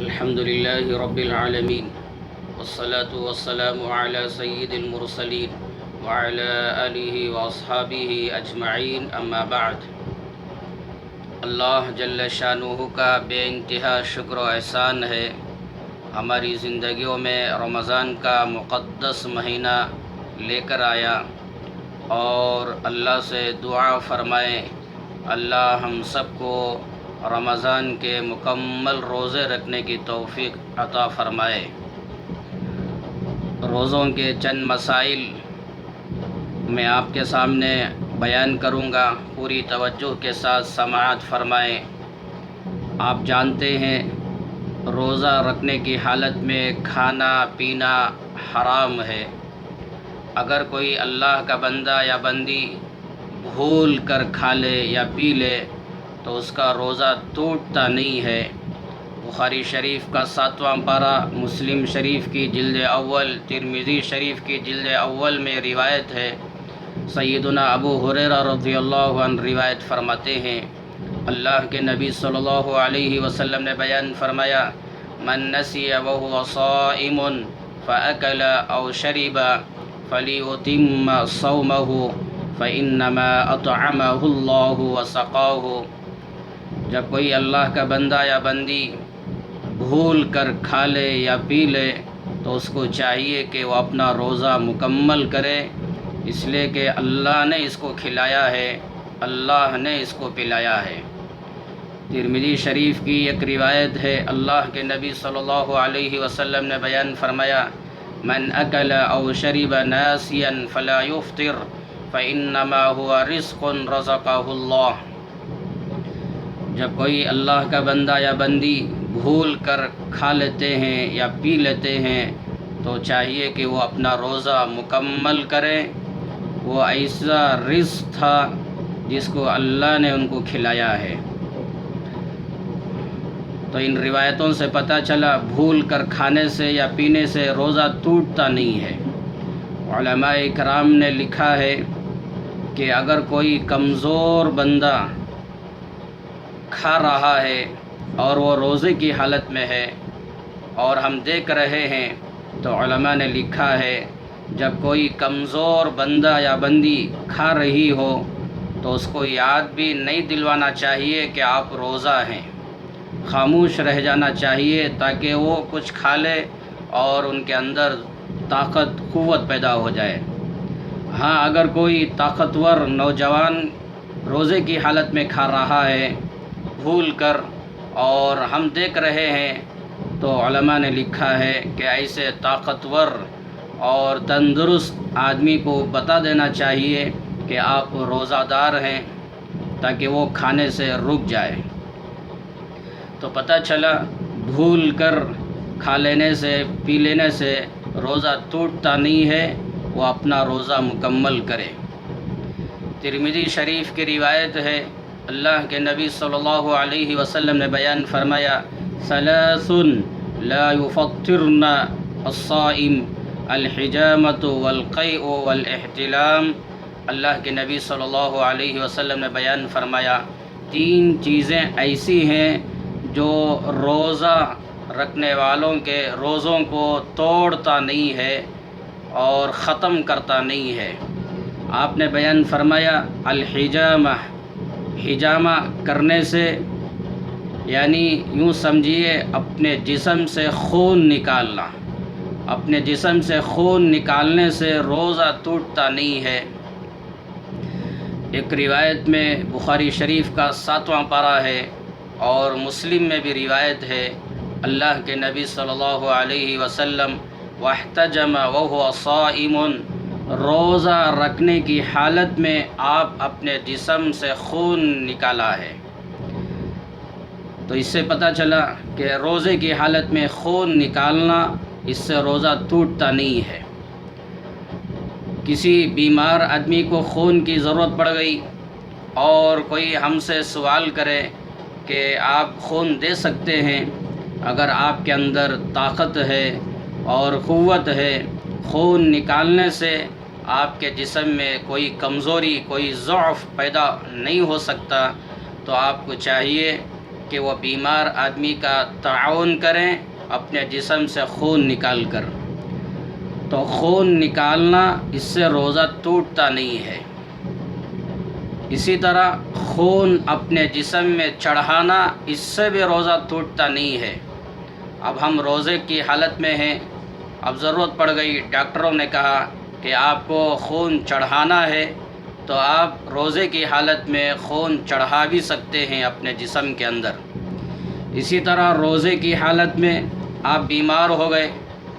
الحمد لله رب العالمين والصلاة والسلام على سيد المرسلين وعلى آله وأصحابه أجمعين أما بعد۔ اللہ جل شانہ کا بے انتہا شکر و احسان ہے، ہماری زندگیوں میں رمضان کا مقدس مہینہ لے کر آیا، اور اللہ سے دعا فرمائیں اللہ ہم سب کو رمضان کے مکمل روزے رکھنے کی توفیق عطا فرمائے۔ روزوں کے چند مسائل میں آپ کے سامنے بیان کروں گا، پوری توجہ کے ساتھ سماعت فرمائیں۔ آپ جانتے ہیں روزہ رکھنے کی حالت میں کھانا پینا حرام ہے۔ اگر کوئی اللہ کا بندہ یا بندی بھول کر کھا لے یا پی لے تو اس کا روزہ ٹوٹتا نہیں ہے۔ بخاری شریف کا 7واں پارہ، مسلم شریف کی جلد اول، ترمذی شریف کی جلد اول میں روایت ہے۔ سیدنا ابو ہریرہ رضی اللہ عنہ روایت فرماتے ہیں، اللہ کے نبی صلی اللہ علیہ وسلم نے بیان فرمایا، من نسی وهو صائم فأکل او شرب فلیتم صومہ فإنما اطعمہ اللہ وسقاہ۔ جب کوئی اللہ کا بندہ یا بندی بھول کر کھا لے یا پی لے تو اس کو چاہیے کہ وہ اپنا روزہ مکمل کرے، اس لیے کہ اللہ نے اس کو کھلایا ہے، اللہ نے اس کو پلایا ہے۔ ترمذی شریف کی ایک روایت ہے، اللہ کے نبی صلی اللہ علیہ وسلم نے بیان فرمایا، من اکل او شرب ناسیا فلا یفطر فانما هو رزق رزقہ اللہ۔ جب کوئی اللہ کا بندہ یا بندی بھول کر کھا لیتے ہیں یا پی لیتے ہیں تو چاہیے کہ وہ اپنا روزہ مکمل کریں، وہ ایسا رزق تھا جس کو اللہ نے ان کو کھلایا ہے۔ تو ان روایتوں سے پتہ چلا بھول کر کھانے سے یا پینے سے روزہ ٹوٹتا نہیں ہے۔ علماء کرام نے لکھا ہے کہ اگر کوئی کمزور بندہ کھا رہا ہے اور وہ روزے کی حالت میں ہے اور ہم دیکھ رہے ہیں، تو علماء نے لکھا ہے جب کوئی کمزور بندہ یا بندی کھا رہی ہو تو اس کو یاد بھی نہیں دلوانا چاہیے کہ آپ روزہ ہیں، خاموش رہ جانا چاہیے تاکہ وہ کچھ کھا لے اور ان کے اندر طاقت قوت پیدا ہو جائے۔ ہاں، اگر کوئی طاقتور نوجوان روزے کی حالت میں کھا رہا ہے بھول کر اور ہم دیکھ رہے ہیں، تو علماء نے لکھا ہے کہ ایسے طاقتور اور تندرست آدمی کو بتا دینا چاہیے کہ آپ روزہ دار ہیں تاکہ وہ کھانے سے رک جائے۔ تو پتہ چلا بھول کر کھا لینے سے پی لینے سے روزہ ٹوٹتا نہیں ہے، وہ اپنا روزہ مکمل کرے۔ ترمذی شریف کی روایت ہے، اللہ کے نبی صلی اللہ علیہ وسلم نے بیان فرمایا، ثلاث لا يفطرن الصائم الحجامۃ والقیء والاحتلام۔ اللہ کے نبی صلی اللہ علیہ وسلم نے بیان فرمایا، تین چیزیں ایسی ہیں جو روزہ رکھنے والوں کے روزوں کو توڑتا نہیں ہے اور ختم کرتا نہیں ہے۔ آپ نے بیان فرمایا، الحجامہ، حجامہ کرنے سے یعنی یوں سمجھیے اپنے جسم سے خون نکالنا، اپنے جسم سے خون نکالنے سے روزہ ٹوٹتا نہیں ہے۔ ایک روایت میں بخاری شریف کا 7واں پارہ ہے اور مسلم میں بھی روایت ہے، اللہ کے نبی صلی اللہ علیہ وسلم واحتجم وهو صائم، روزہ رکھنے کی حالت میں آپ اپنے جسم سے خون نکالا ہے۔ تو اس سے پتہ چلا کہ روزے کی حالت میں خون نکالنا، اس سے روزہ ٹوٹتا نہیں ہے۔ کسی بیمار آدمی کو خون کی ضرورت پڑ گئی اور کوئی ہم سے سوال کرے کہ آپ خون دے سکتے ہیں، اگر آپ کے اندر طاقت ہے اور قوت ہے، خون نکالنے سے آپ کے جسم میں کوئی کمزوری، کوئی ضعف پیدا نہیں ہو سکتا، تو آپ کو چاہیے کہ وہ بیمار آدمی کا تعاون کریں اپنے جسم سے خون نکال کر. تو خون نکالنا اس سے روزہ ٹوٹتا نہیں ہے. اسی طرح خون اپنے جسم میں چڑھانا اس سے بھی روزہ ٹوٹتا نہیں ہے. اب ہم روزے کی حالت میں ہیں، اب ضرورت پڑ گئی، ڈاکٹروں نے کہا کہ آپ کو خون چڑھانا ہے، تو آپ روزے کی حالت میں خون چڑھا بھی سکتے ہیں اپنے جسم کے اندر. اسی طرح روزے کی حالت میں آپ بیمار ہو گئے،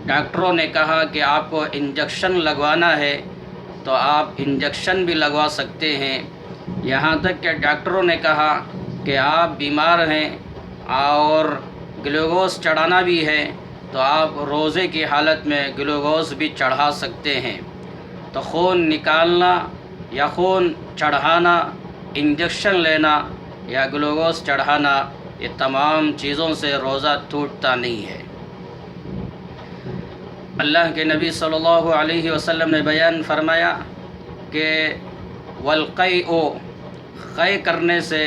ڈاکٹروں نے کہا کہ آپ کو انجیکشن لگوانا ہے، تو آپ انجیکشن بھی لگوا سکتے ہیں. یہاں تک کہ ڈاکٹروں نے کہا کہ آپ بیمار ہیں اور گلوکوز چڑھانا بھی ہے، تو آپ روزے کی حالت میں گلوکوز بھی چڑھا سکتے ہیں. تو خون نکالنا یا خون چڑھانا، انجیکشن لینا یا گلوکوز چڑھانا، یہ تمام چیزوں سے روزہ ٹوٹتا نہیں ہے. اللہ کے نبی صلی اللہ علیہ وسلم نے بیان فرمایا کہ والقیء، قے کرنے سے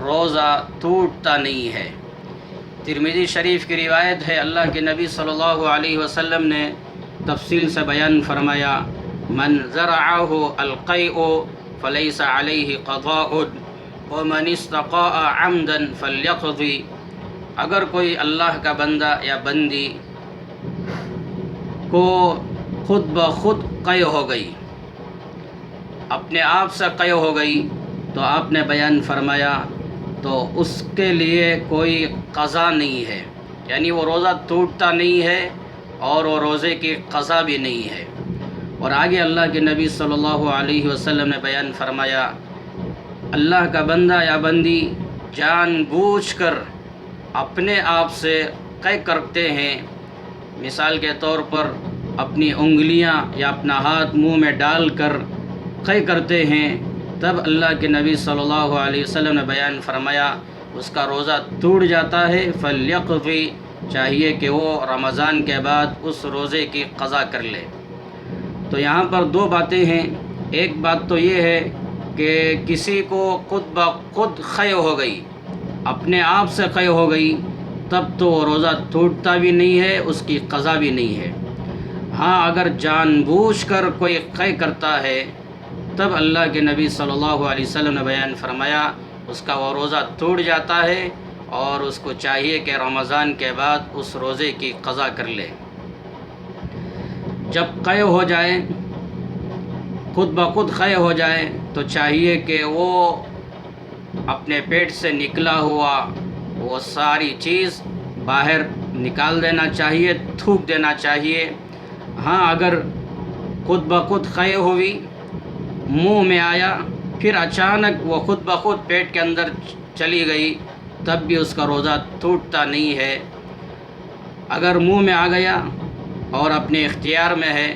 روزہ ٹوٹتا نہیں ہے. ترمذی شریف کی روایت ہے، اللہ کے نبی صلی اللہ علیہ وسلم نے تفصیل سے بیان فرمایا، من زرعہ القیء فلیس علیہ قضاء ومن استقاء عمدا فلیقضی. اگر کوئی اللہ کا بندہ یا بندی کو خود بخود قے ہو گئی، اپنے آپ سے قے ہو گئی، تو آپ نے بیان فرمایا تو اس کے لیے کوئی قضا نہیں ہے، یعنی وہ روزہ ٹوٹتا نہیں ہے اور وہ روزے کی قضا بھی نہیں ہے. اور آگے اللہ کے نبی صلی اللہ علیہ وسلم نے بیان فرمایا، اللہ کا بندہ یا بندی جان بوجھ کر اپنے آپ سے قے کرتے ہیں، مثال کے طور پر اپنی انگلیاں یا اپنا ہاتھ منہ میں ڈال کر قے کرتے ہیں، تب اللہ کے نبی صلی اللہ علیہ وسلم نے بیان فرمایا اس کا روزہ ٹوٹ جاتا ہے. فلیقضی، چاہیے کہ وہ رمضان کے بعد اس روزے کی قضا کر لے. تو یہاں پر دو باتیں ہیں. ایک بات تو یہ ہے کہ کسی کو خود بخود قے ہو گئی، اپنے آپ سے قے ہو گئی، تب تو روزہ ٹوٹتا بھی نہیں ہے، اس کی قضا بھی نہیں ہے. ہاں اگر جان بوجھ کر کوئی قے کرتا ہے، تب اللہ کے نبی صلی اللہ علیہ وسلم نے بیان فرمایا اس کا وہ روزہ ٹوٹ جاتا ہے اور اس کو چاہیے کہ رمضان کے بعد اس روزے کی قضا کر لے. جب قے ہو جائے، خود بخود قے ہو جائے، تو چاہیے کہ وہ اپنے پیٹ سے نکلا ہوا وہ ساری چیز باہر نکال دینا چاہیے، تھوک دینا چاہیے. ہاں اگر خود بخود قے ہوئی، منہ میں آیا، پھر اچانک وہ خود بخود پیٹ کے اندر چلی گئی، تب بھی اس کا روزہ ٹوٹتا نہیں ہے. اگر منہ میں آ گیا اور اپنے اختیار میں ہے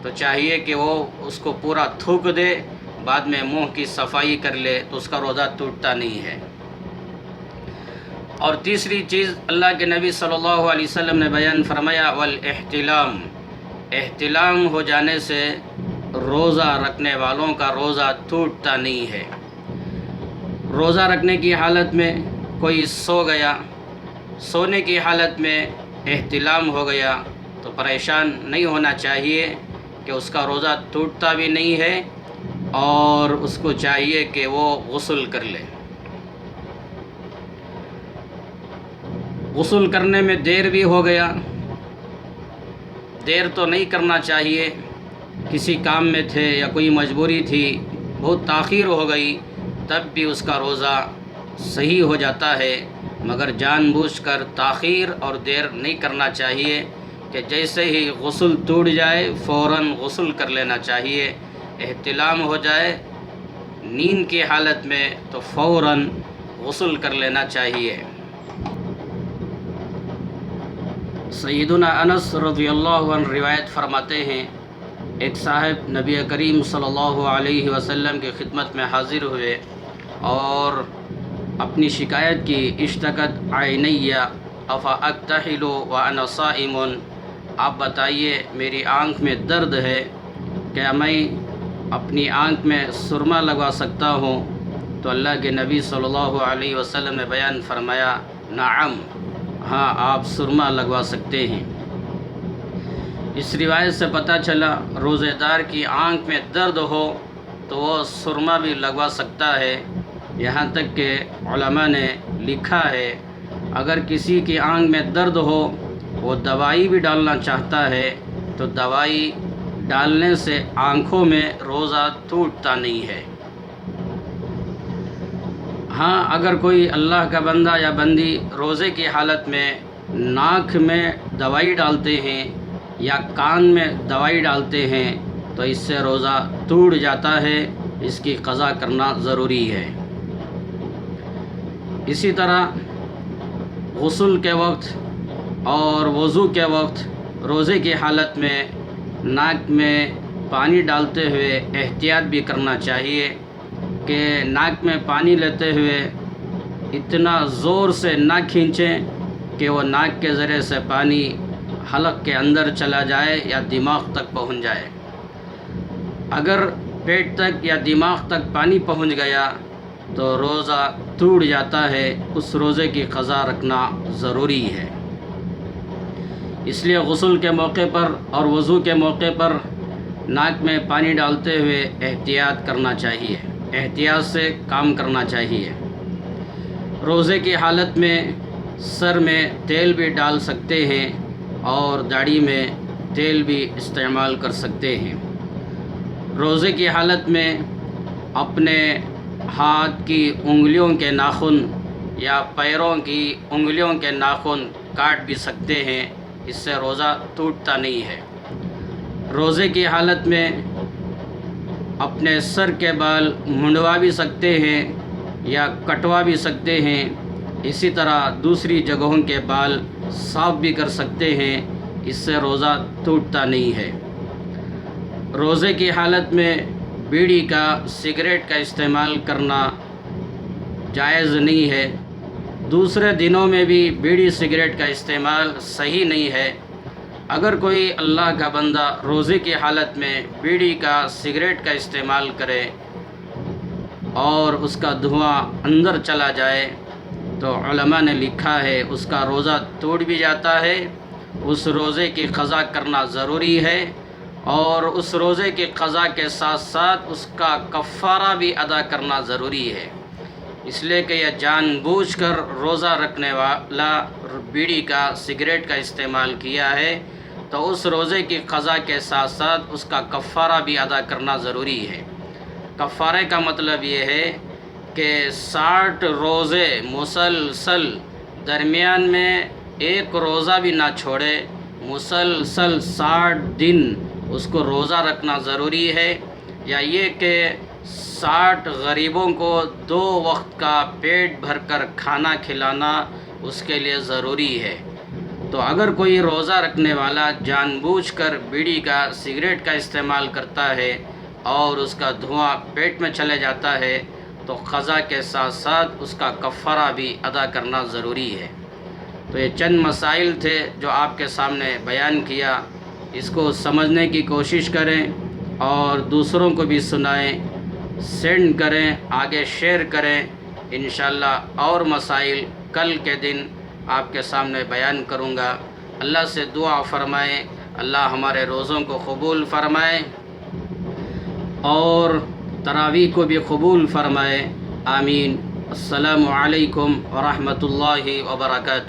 تو چاہیے کہ وہ اس کو پورا تھوک دے، بعد میں منہ کی صفائی کر لے، تو اس کا روزہ ٹوٹتا نہیں ہے. اور تیسری چیز اللہ کے نبی صلی اللہ علیہ وسلم نے بیان فرمایا والاحتلام، احتلام ہو جانے سے روزہ رکھنے والوں کا روزہ ٹوٹتا نہیں ہے. روزہ رکھنے کی حالت میں کوئی سو گیا، سونے کی حالت میں احتلام ہو گیا، تو پریشان نہیں ہونا چاہیے کہ اس کا روزہ ٹوٹتا بھی نہیں ہے اور اس کو چاہیے کہ وہ غسل کر لے. غسل کرنے میں دیر بھی ہو گیا، دیر تو نہیں کرنا چاہیے، کسی کام میں تھے یا کوئی مجبوری تھی، بہت تاخیر ہو گئی، تب بھی اس کا روزہ صحیح ہو جاتا ہے. مگر جان بوجھ کر تاخیر اور دیر نہیں کرنا چاہیے کہ جیسے ہی غسل ٹوٹ جائے فوراً غسل کر لینا چاہیے. احتلام ہو جائے نیند کی حالت میں تو فوراً غسل کر لینا چاہیے. سیدنا انس رضی اللہ عنہ روایت فرماتے ہیں، ایک صاحب نبی کریم صلی اللہ علیہ وسلم کی خدمت میں حاضر ہوئے اور اپنی شکایت کی، اشتکت عینی افا اکتحل وانا صائم، آپ بتائیے میری آنکھ میں درد ہے، کیا میں اپنی آنکھ میں سرما لگوا سکتا ہوں؟ تو اللہ کے نبی صلی اللہ علیہ وسلم نے بیان فرمایا نعم، ہاں آپ سرما لگوا سکتے ہیں۔ اس روایت سے پتہ چلا روزے دار کی آنکھ میں درد ہو تو وہ سرما بھی لگوا سکتا ہے۔ یہاں تک کہ علماء نے لکھا ہے اگر کسی کی آنکھ میں درد ہو وہ دوائی بھی ڈالنا چاہتا ہے تو دوائی ڈالنے سے آنکھوں میں روزہ ٹوٹتا نہیں ہے۔ ہاں اگر کوئی اللہ کا بندہ یا بندی روزے کی حالت میں ناک میں دوائی ڈالتے ہیں یا کان میں دوائی ڈالتے ہیں تو اس سے روزہ ٹوٹ جاتا ہے، اس کی قضا کرنا ضروری ہے۔ اسی طرح غسل کے وقت اور وضو کے وقت روزے کی حالت میں ناک میں پانی ڈالتے ہوئے احتیاط بھی کرنا چاہیے کہ ناک میں پانی لیتے ہوئے اتنا زور سے نہ کھینچیں کہ وہ ناک کے ذریعے سے پانی حلق کے اندر چلا جائے یا دماغ تک پہنچ جائے۔ اگر پیٹ تک یا دماغ تک پانی پہنچ گیا تو روزہ ٹوٹ جاتا ہے، اس روزے کی قضا رکھنا ضروری ہے۔ اس لیے غسل کے موقع پر اور وضو کے موقع پر ناک میں پانی ڈالتے ہوئے احتیاط کرنا چاہیے، احتیاط سے کام کرنا چاہیے۔ روزے کی حالت میں سر میں تیل بھی ڈال سکتے ہیں اور داڑھی میں تیل بھی استعمال کر سکتے ہیں۔ روزے کی حالت میں اپنے ہاتھ کی انگلیوں کے ناخن یا پیروں کی انگلیوں کے ناخن کاٹ بھی سکتے ہیں، اس سے روزہ ٹوٹتا نہیں ہے۔ روزے کی حالت میں اپنے سر کے بال منڈوا بھی سکتے ہیں یا کٹوا بھی سکتے ہیں، اسی طرح دوسری جگہوں کے بال صاف بھی کر سکتے ہیں، اس سے روزہ ٹوٹتا نہیں ہے۔ روزے کی حالت میں بیڑی کا سگریٹ کا استعمال کرنا جائز نہیں ہے۔ دوسرے دنوں میں بھی بیڑی سگریٹ کا استعمال صحیح نہیں ہے۔ اگر کوئی اللہ کا بندہ روزے کی حالت میں بیڑی کا سگریٹ کا استعمال کرے اور اس کا دھواں اندر چلا جائے تو علماء نے لکھا ہے اس کا روزہ ٹوٹ بھی جاتا ہے، اس روزے کی قضا کرنا ضروری ہے، اور اس روزے کی قضا کے ساتھ ساتھ اس کا کفارہ بھی ادا کرنا ضروری ہے، اس لیے کہ یہ جان بوجھ کر روزہ رکھنے والا بیڑی کا سگریٹ کا استعمال کیا ہے تو اس روزے کی قضا کے ساتھ ساتھ اس کا کفارہ بھی ادا کرنا ضروری ہے۔ کفارے کا مطلب یہ ہے کہ 60 روزے مسلسل درمیان میں ایک روزہ بھی نہ چھوڑے، مسلسل 60 دن اس کو روزہ رکھنا ضروری ہے، یا یہ کہ 60 غریبوں کو 2 وقت کا پیٹ بھر کر کھانا کھلانا اس کے لیے ضروری ہے۔ تو اگر کوئی روزہ رکھنے والا جان بوجھ کر بیڑی کا سگریٹ کا استعمال کرتا ہے اور اس کا دھواں پیٹ میں چلے جاتا ہے تو قضا کے ساتھ ساتھ اس کا کفارہ بھی ادا کرنا ضروری ہے۔ تو یہ چند مسائل تھے جو آپ کے سامنے بیان کیا، اس کو سمجھنے کی کوشش کریں اور دوسروں کو بھی سنائیں، سینڈ کریں، آگے شیئر کریں۔ انشاءاللہ اور مسائل کل کے دن آپ کے سامنے بیان کروں گا۔ اللہ سے دعا فرمائیں اللہ ہمارے روزوں کو قبول فرمائے اور تراویح کو بھی قبول فرمائے، آمین۔ السلام علیکم ورحمۃ اللہ وبرکاتہ۔